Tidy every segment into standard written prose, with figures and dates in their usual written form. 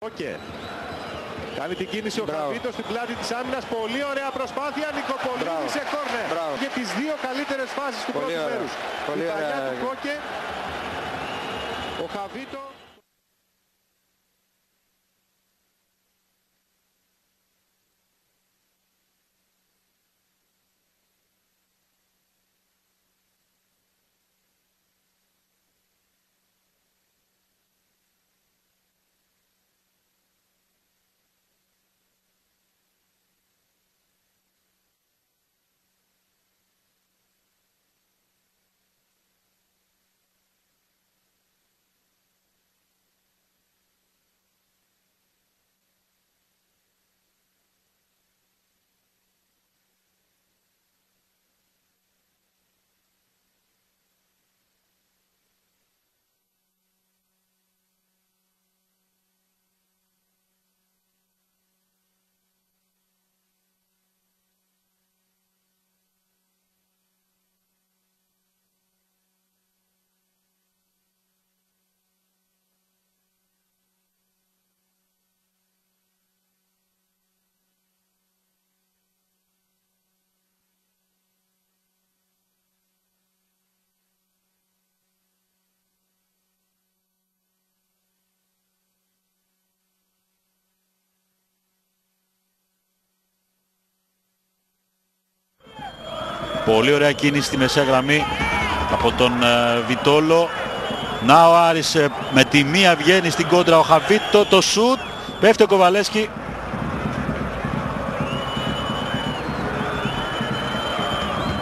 Okay. Κάνει την κίνηση ο Χαβίτος στην πλάτη της άμυνας. Πολύ ωραία προσπάθεια. Νικοπολίδη σε κόρνερ. Για τις δύο καλύτερες φάσεις του πρώτου μέρους. Η παλιά του Κόκε. Ο Χαβίτο. Πολύ ωραία κίνηση στη μεσαία γραμμή από τον Βιτόλο. Να ο Άρης με τη μία βγαίνει στην κόντρα, ο Χαβίτο, το σουτ, πέφτει ο Κοβαλέσκι.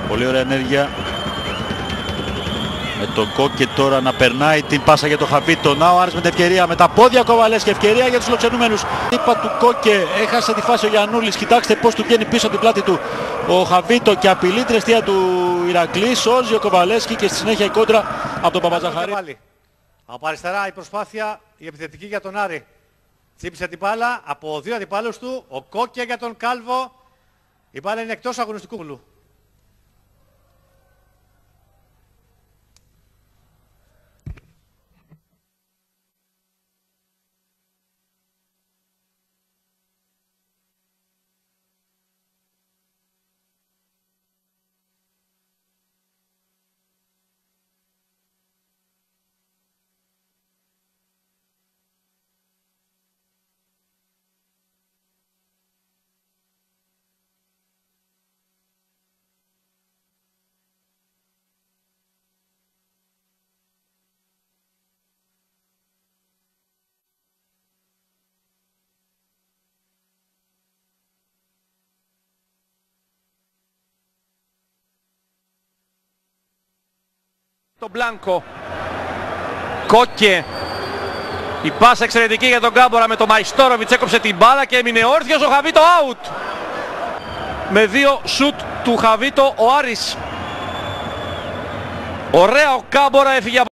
Πολύ ωραία ενέργεια με τον Κόκε τώρα να περνάει την πάσα για τον Χαβίτο. Να ο Άρης με την ευκαιρία, με τα πόδια Κοβαλέσκι, ευκαιρία για τους φιλοξενούμενους. Είπα του Κόκε, έχασε τη φάση ο Γιαννούλης, κοιτάξτε πως του βγαίνει πίσω από την πλάτη του ο Χαβίτο και απειλεί την αιστεία του Ηρακλή, σώζει ο Κοβαλέσκι και στη συνέχεια η κόντρα από τον Παπαζαχαρή. Από αριστερά η προσπάθεια, η επιθετική για τον Άρη. Τσίπησε την μπάλα από δύο αντιπάλους του, ο Κόκε για τον Κάλβο. Η μπάλα είναι εκτός αγωνιστικού βουλού. Το Μπλάνκο, Κόκε, η πάσα εξαιρετική για τον Γκάμπορα με τον Μαϊστόροβιτς, έκοψε την μπάλα και έμεινε όρθιος, ο Χαβίτο out. Με δύο σουτ του Χαβίτο ο Άρης. Ωραία ο Γκάμπορα έφυγε από